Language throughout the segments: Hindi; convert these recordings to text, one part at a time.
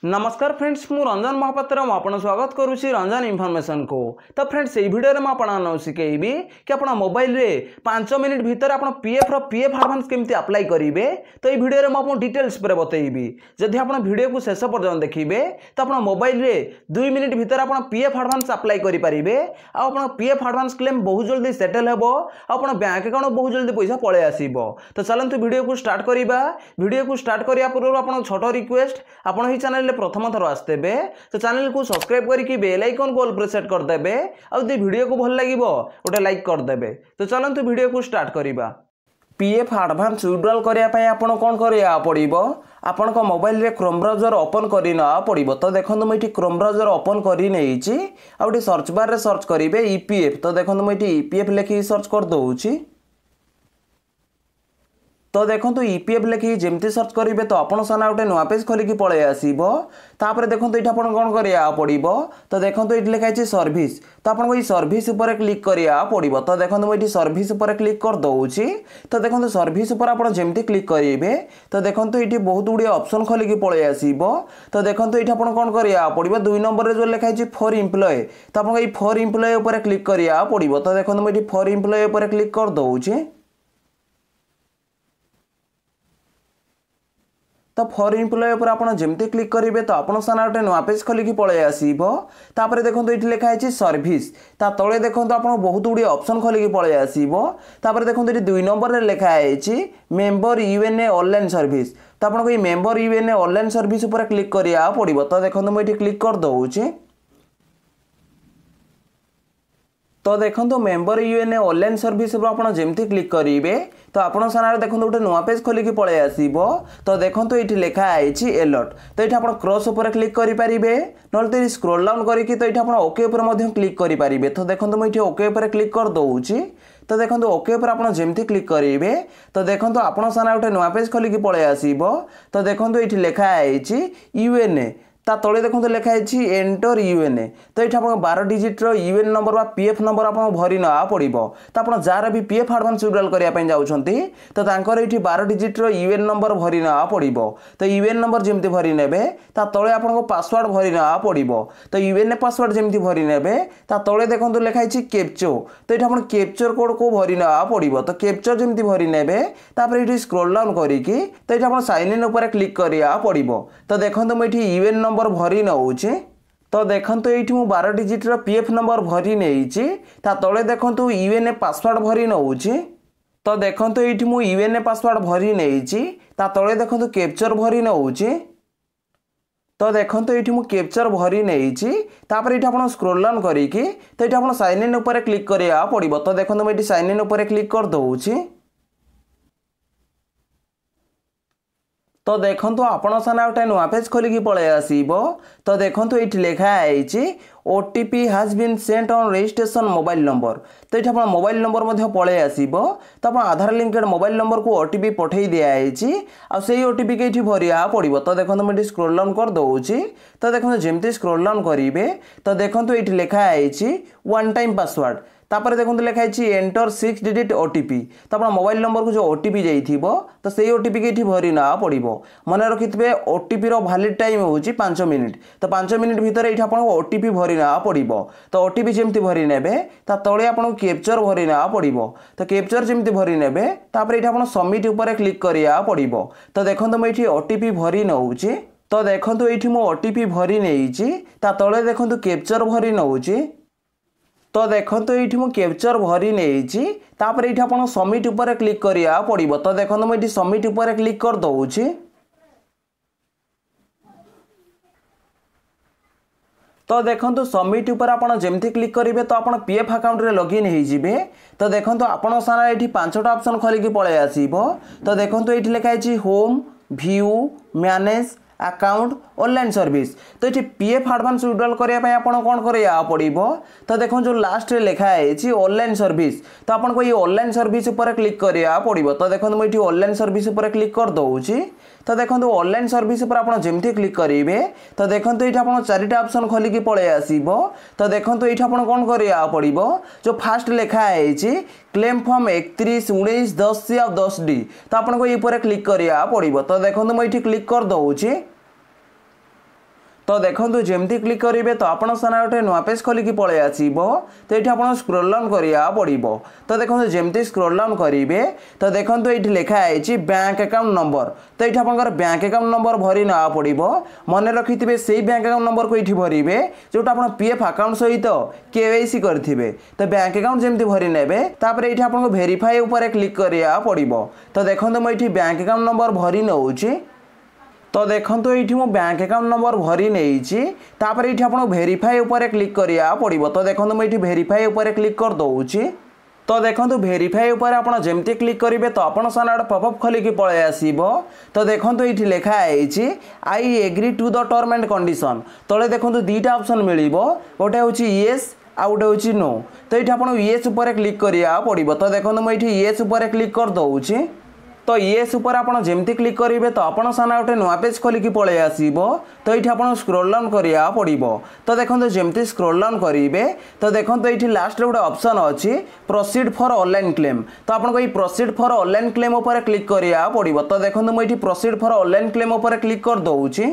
नमस्कार फ्रेंड्स मु रंजन महापात्र आपन स्वागत करुच्ची रंजन इनफॉरमेशन को। तो फ्रेंड्स ये वीडियो में आपको शिखेबी कि आप मोबाइल रे 5 मिनिट भीतर आप पीएफ एडवांस केमती अप्लाई करेंगे। तो ये वीडियो में आपको डिटेल्स पर बतेबी। जदि आप वीडियो को शेष पर्यंत देखिए तो आप मोबाइल रे 2 मिनिट भीतर आप पीएफ एडवांस अप्लाई करेंगे। आप पीएफ एडवांस क्लेम बहुत जल्दी सेटल हो, आप बैंक अकाउंट बहुत जल्दी पैसा पलि आसो। तो चलते वीडियो को स्टार्ट करवा। वीडियो को स्टार्ट करने पूर्व आप छोट रिक्वेस्ट आप चैनल प्रथम थर आसते तो चैनल को सब्सक्राइब करके बेल आइकन को ऑल पर सेट करदे और यदि वीडियो को भल लगे गोटे लाइक करदे। तो चलते वीडियो को स्टार्ट करवा। पीएफ एडवांस विड्रॉल करने आपन कौन करा पड़ो, आपण मोबाइल रे क्रोम ब्राउजर ओपन करना पड़ो। तो देखो मुझे क्रोम ब्राउजर ओपन कर सर्च बार रे सर्च करेंगे ईपीएफ। तो देखो मुझे ईपीएफ लिखिक सर्च कर दूची। तो देखो ईपीएफ लिखिक जमती सर्च करेंगे तो आपन सामने गोटे नुआ पेज खोलिकी पलि आसो। तापर देखो ये कौन करा पड़ो। तो देखो ये लिखाई सर्विस। तो आपको ये सर्विस उपर क्लिक करा पड़ो। तो देखो मुझे सर्विस उपर क्लिक कर दूची। तो देखो सर्विस उपर आप जमती क्लिक करेंगे तो देखो ये बहुत गुड़े ऑप्शन खोलिकी पलि आसो। तो देखो ये कौन करा पड़ो 2 नंबर जो लिखाई फॉर एम्प्लॉय। तो आपको ये फॉर एम्प्लॉय उपर क्लिक करा पड़ो। तो देखो मुझे फॉर एम्प्लॉय उपर क्लिक कर दूची। तो फॉर एम्प्लॉय पर आप जमती क्लिक करेंगे तो आपन सामने गोटे नुआ पेज खोलिकी पलि आसो। तापर देखो ये लिखाई सर्विस। ता तले देखो आप बहुत गुड़े ऑप्शन खोलिकी पलि आसो। तापर देखो ये 2 नंबर रे लिखाई मेंबर यूएनए ऑनलाइन सर्विस। तो आपको ये मेंबर यूएनए ऑनलाइन सर्विस उपर क्लिक करा पड़ो। तो देखो मुझे क्लिक कर दूची। तो देखो मेंबर यूएनए ऑनलाइन सर्विस आप जमती क्लिक करेंगे तो आपन सामने देखो गोटे नुआ पेज खोलिकी पलि आसो। तो देखो ये लिखाई अलर्ट। तो ये आप क्रॉस उपर क्लिक करेंगे ना स्क्रोल डाउन करके तो ये ओके उपर क्लिक करेंगे। तो देखो मुझे ओके उपर क्लिक कर दूची। तो देखो ओके उपर आप जमती क्लिक करेंगे तो देखो आपन सामने गोटे नुआ पेज खोलिकी पलि आसो। तो देखो ये लिखाई यूएनए। ता तले देखो लिखाई एंटर यूएनए। तो ये आप 12 डिजिट यूएन नंबर बा पीएफ नंबर आप भरी ना पड़ो। तो आप जार भी पीएफ एडवांस विड्रॉल करने जाउछंती तो तांकर ये 12 डिजिट यूएन नंबर भरी ना पड़ो। तो यूएन नंबर जमती भरी नेबे ता तले आपन पासवर्ड भरी ना पड़ो। तो यूएन पासवर्ड जमती भरी नेबे ता तले देखो लिखाई कैप्चो। तो ये आप कैप्चर कोड को भरी ना पड़ो। तो कैप्चर जमती भरी नेबे तापर ये स्क्रोल डाउन करिकी तो ये आप साइन इन उपर क्लिक करिया पड़ो। तो देखो मुझे यूएन नंबर भरी नौचे। तो देखो ये 12 डिजिट पीएफ नंबर भरी नहीं तले देखो यूएनए पासवर्ड भरी नौचे। तो देखो ये यूएनए पासवर्ड भरी नहीं तले देखो कैप्चर भरी नौचे। तो देखो ये कैप्चर भरी नहीं तापर ये आप स्क्रोल डाउन करिकी तो ये आप साइन इन उपर क्लिक करा पड़ो। तो देखो मुझे साइन इन उपर क्लिक कर दूची। तो देखो आपन सामने गोटे नुआ पेज खोलिकी पलि आसो। तो देखो ये लिखाई OTP has been sent on registration mobile number. तो ये आप मोबाइल नंबर पलि आसो। तो आप आधार लिंकेड मोबाइल नंबर को ओटीपी पठे दिखाई आई ओटीपी के ये भरिया पड़ो। तो देखो मुझे स्क्रोल डाउन कर दूची। तो देखो जमती स्क्रोल डाउन करेंगे तो देखो ये लिखाई 1 टाइम पासवर्ड। तापर देखो लिखाई एंटर 6 डिजिट ओटीपी। तो आप मोबाइल नंबर को जो ओटीपी जाइथिबो तो से ओटीपी के भरी ना पड़ो। मन रखिथे ओटीपी रो वैलिड टाइम होची 5 मिनिट। तो 5 मिनिट भीतर ये आप ओटीपी भरी ना पड़ो। तो ओटीपी जमती भरी नेबे ता तले आपको कैप्चर भरी ना पड़ो। तो कैप्चर जमती भरी नेबे तापर ये आप सबमिट उपर क्लिक करिया पड़ो। तो देखो मुझे ओटीपी भरी नौची। तो देखो ये ओटीपी भरी नहीं ता तले देखो कैप्चर भरी नौची। तो देखो ये कैप्चर भरी नहीं तापर ये आप सबमिट उपर क्लिक करिया पड़ो। तो देखो मुझे सबमिट उपर क्लिक कर दूची। तो देखो सबमिट उपर आप जमती क्लिक करेंगे तो आप पीएफ अकाउंट रे लॉगिन होइजिबे। तो देखो आपन सामने ये 5टा ऑप्शन खोलिकी पलि आसो। तो देखो ये लिखाई home view manage account online service. तो ये पीएफ एडवांस विड्रॉल करने आप कौन करा पड़ो। तो देखो जो लास्ट लिखाई ऑनलाइन सर्विस। तो आपको ये ऑनलाइन सर्विस उपर क्लिक करा पड़ो। तो देखो मुझे ऑनलाइन सर्विस उपर क्लिक कर दूची। तो देखो ऑनलाइन सर्विस उपर आप जमती क्लिक करेंगे तो देखो ये आप 4टा ऑप्शन खोलिकी पलि आसो। तो देखो ये आप कौन करा पड़ो जो फास्ट लिखाई क्लेम फॉर्म 31 19 10 या 10D। तो आपको ये क्लिक करा पड़ो। तो देखो मुझे क्लिक कर दूची। तो देखो जमती क्लिक करेंगे तो आपण सामने गोटे नुआ पेज खोलिकी पलि आसो। तो ये आप स्क्रोल डाउन करा पड़ो। तो देखो जमती स्क्रोल डाउन करेंगे तो देखो ये लिखाई बैंक अकाउंट नंबर। तो ये आप बैंक अकाउंट नंबर भरी ना पड़ो। मन रखिथे से बैंक अकाउंट नंबर को ये भरवे जोटा आप पीएफ अकाउंट सहित केवाईसी करेंगे। तो बैंक अकाउंट जमती भरी ने ये आपको वेरीफाई उपर क्लिक करा पड़ो। तो देखो मुझे बैंक अकाउंट नंबर भरी नौची। तो देखो ये मो बैंक अकाउंट नंबर भरी नहीं तापर ये आपको वेरीफाई उपर क्लिक करा पड़ो। तो देखो मुझे वेरीफाई उपर क्लिक कर दूची। तो देखो वेरीफाई उपर आप जमती क्लिक करेंगे तो आप सामने गोटे पॉपअप खोलिकी पलि आसो। तो देखो ये लिखाई I agree to the term and condition. तले देखो दुईटा ऑप्शन मिल गोटे हूँ येस आ गोटे हूँ नो। तो ये आपको येस उपर क्लिक करा पड़ो। तो देखो मुझे येस उपर क्लिक कर दूची। तो येस उपर आप जमती क्लिक करेंगे तो आप सामने गोटे नुआ पेज खोलिकी पलि आसो। तो ये आप स्क्रोल डाउन करा पड़ो। तो देखो जमती स्क्रोल डाउन करेंगे तो देखो ये लास्ट गोटे ऑप्शन अच्छी प्रोसीड फॉर ऑनलाइन क्लेम। तो आपको ये प्रोसीड फॉर ऑनलाइन क्लेम उपर क्लिक करा पड़ो। तो देखो मुझे प्रोसीड फॉर ऑनलाइन क्लेम उपर क्लिक कर दूची।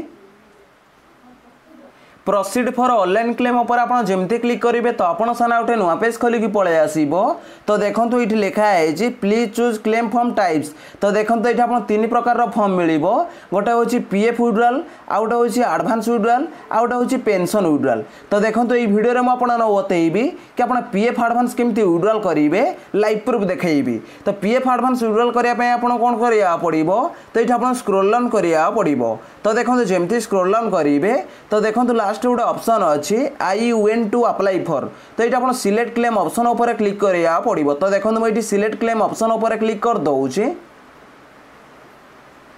प्रोसीड फॉर ऑनलाइन क्लेम उपर आप जमती क्लिक करेंगे तो आप सामने गोटे नुआ पेज खोलिकी पलि आसो। तो देखो ये लिखाई please choose claim form types. तो देखो ये आप तीन प्रकार फॉर्म मिल गोटे हूँ पीएफ विड्रॉल आ गोटे हूँ एडवांस विड्रॉल आ गोटे हूँ पेंशन विड्रॉल। तो देखो ये वीडियो में आपको बतेबी कि आप पीएफ एडवांस केमती विड्रॉल करेंगे लाइव प्रूफ देखी। तो पीएफ एडवांस विड्रॉल करने आप कौन करा पड़ो। तो ये आप स्क्रोल डाउन करा पड़ो। तो देखो जमती स्क्रोल डाउन करेंगे तो देखो लास्ट गोटे ऑप्शन अच्छी I went to apply for. तो ये आप सिलेक्ट क्लेम ऑप्शन उपर क्लिक करा पड़ो। तो देखो मुझे सिलेक्ट क्लेम ऑप्शन उपर क्लिक कर दूची।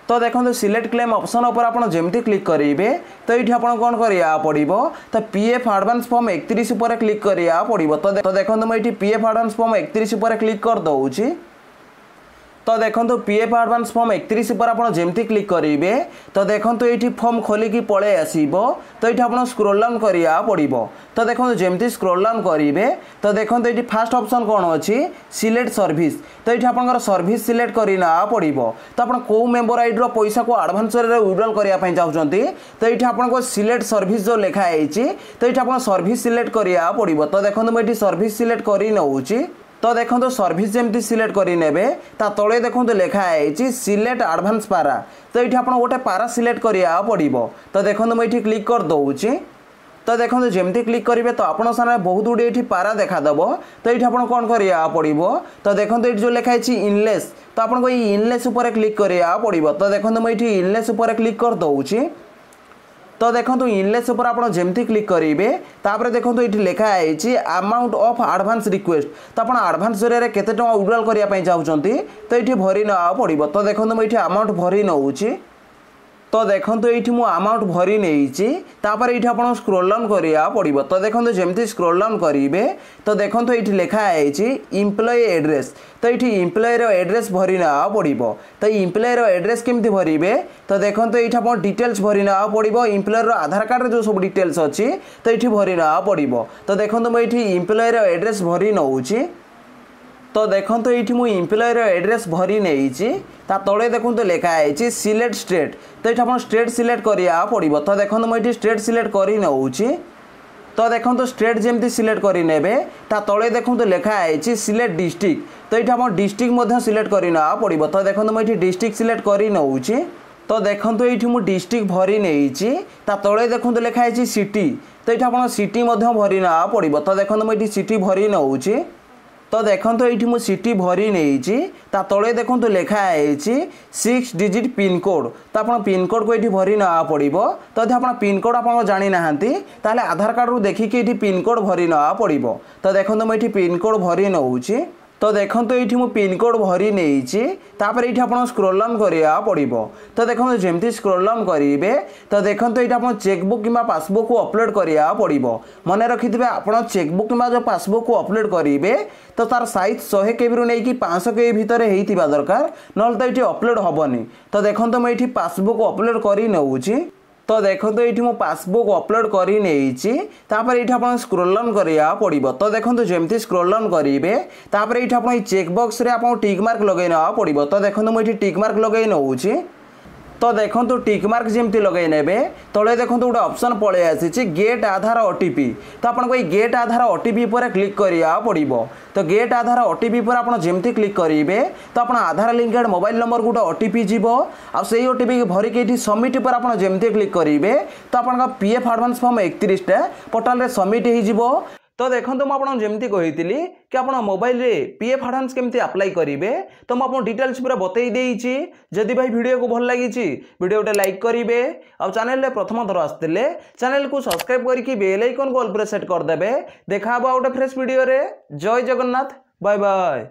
तो देखो सिलेक्ट क्लेम ऑप्शन उपर आप जमती क्लिक करेंगे तो ये आप कौन करा पड़ो। तो पीएफ एडवांस फॉर्म 31 उपर क्लिक करा पड़ो। तो देखो मुझे पीएफ एडवांस फॉर्म 31 उपर क्लिक कर दूची। तो देखो पीएफ एडवांस फॉर्म 31 पर आप जमती क्लिक करेंगे तो देखो ये फॉर्म खोलिकी पलि आसो। तो ये आप स्क्रोल डाउन करा पड़ो। तो देखो जमती स्क्रोल डाउन करेंगे तो देखो ये फास्ट ऑप्शन कौन अच्छी सिलेक्ट सर्विस। तो ये आप सर्विस सिलेक्ट करना पड़ो। तो आप कौ मेंबर आईडी पैसा को एडवांस विड्रॉल करने चाहते तो ये आपको सिलेक्ट सर्विस जो लिखाई तो ये आप सर्विस सिलेक्ट करा पड़ो। तो देखो मुझे सर्विस सिलेक्ट कर नौची। तो देखो सर्विस जमती सिलेक्ट करने तले देखो लिखाई सिलेक्ट एडवांस पारा। तो ये आप गोटे पारा सिलेक्ट करा पड़ो। तो देखो मुझे क्लिक कर दूची। तो देखो जमती क्लिक करेंगे तो आप सामने बहुत गुड़े ये पारा देखादेव। तो ये आप कौन करा पड़ो। तो देखो ये जो लिखाई इनलेस तो आपको ये इनलेस उपर क्लिक करा पड़ो। तो देखो मुझे इनलेस उपर क्लिक कर दूची। तो देखो इनलेस उपर आप जमती क्लिक करेंगे तापर देखो ये लिखाई अमाउंट ऑफ एडवांस रिक्वेस्ट। तो आप एडवांस जरिए केते टका विड्रॉल करने चाहते तो ये भरी ना पड़ो। तो देखो मुझे अमाउंट भरी नौची। तो देखो ये अमाउंट भरी नहीं तापर ये आप स्क्रोल डाउन करा पड़ो। तो देखो जमती स्क्रोल डाउन करेंगे तो देखो ये लिखाई एम्प्लॉय एड्रेस। तो ये एम्प्लॉयर एड्रेस भरी ना पड़ो। तो एम्प्लॉयर एड्रेस केमती भरवे तो देखो ये आप डिटेल्स भरी ना पड़ो। एम्प्लॉयर आधार कार्ड जो सब डिटेल्स अच्छी तो ये भरी ना पड़ो। तो देखो मुझे एम्प्लॉयर एड्रेस भरी नौची। तो देखो ये मुझे एम्प्लॉयर एड्रेस भरी नहीं तले देखो लिखाई सिलेक्ट स्टेट। तो ये आप स्टेट सिलेक्ट करा पड़ो। तो देखो मुझे स्टेट सिलेक्ट कर नौची। तो देखो स्टेट जमती सिलेक्ट करेंगे तले देखो लिखाई सिलेक्ट डिस्ट्रिक्ट। तो ये आप डिस्ट्रिक्ट सिलेक्ट करना पड़ो। तो देखो मुझे डिस्ट्रिक्ट सिलेक्ट कर नौची। तो देखो ये मुझे डिस्ट्रिक्ट भरी नहीं तले देखो लिखाई सिटी। तो ये आप सिटी भरी ना पड़ो। तो देखो मुझे सिटी भरी नौची। तो देखो ये मुझे सिटी भरी नहीं तले देखो लिखाई 6 डिजिट पिन कोड। तो आप पिन कोड को ये भरी ना पड़ो। तो यदि आप पिन कोड आप जानी ना ताले आधार कार्ड रू देखिए ये पिन कोड भरी ना पड़ो। तो देखो मुझे पिन कोड भरी नौची। तो देखो ये मुझे पिन कोड भरी नहीं तापर ये आप स्क्रोल डाउन करा पड़ो। तो देखो जमती स्क्रोल डाउन करेंगे तो देखो ये आप चेकबुक कि पासबुक को अपलोड करा पड़ो। मन रखिथे आप चेकबुक कि जो पासबुक को अपलोड करेंगे तो तार साइज 100 KB रू नहीं 500 KB भितर होता दरकार ना तो ये अपलोड हेनी। तो देखो मुझे पासबुक अपलोड कर नौची। तो देखो ये मो पासबुक अपलोड कर नहीं तापर ये आप स्क्रोल डाउन करा पड़ो। तो देखो जमती स्क्रोल डाउन करेंगे तापर ये आप चेक बॉक्स रे आप टिक मार्क लगे ना पड़ो। तो देखो मुझे टिक मार्क लगे नौची। तो देखो टिक मार्क जमी लगे ने तले देखो गोटे ऑप्शन पलि आसी गेट आधार ओटीपी तो आपको ये गेट आधार ओटीपी पर क्लिक करा पड़ो तो गेट आधार ओटीपी पर आप जमी क्लिक करेंगे तो आप आधार लिंकेड मोबाइल नंबर गोटे ओटीपी जीव आ से ओटीपी भरिक सबमिट पर आप जमी क्लिक करेंगे तो आप PF advance form 31 portal submit हो। तो देखो मुझे जमी कही कि आप मोबाइल रे पीएफ एडवांस केमती अप्लाई करेंगे तो मुझे डिटेल्स पूरा बतई देती। जदि भाई वीडियो को भल लगी वीडियो गोटे लाइक करेंगे और चैनल रे प्रथम थर आसते चैनल को सब्सक्राइब करके बेल आइकन को ऑल पर सेट करदे। देखा गोटे फ्रेश वीडियो रे। जय जगन्नाथ। Bye bye.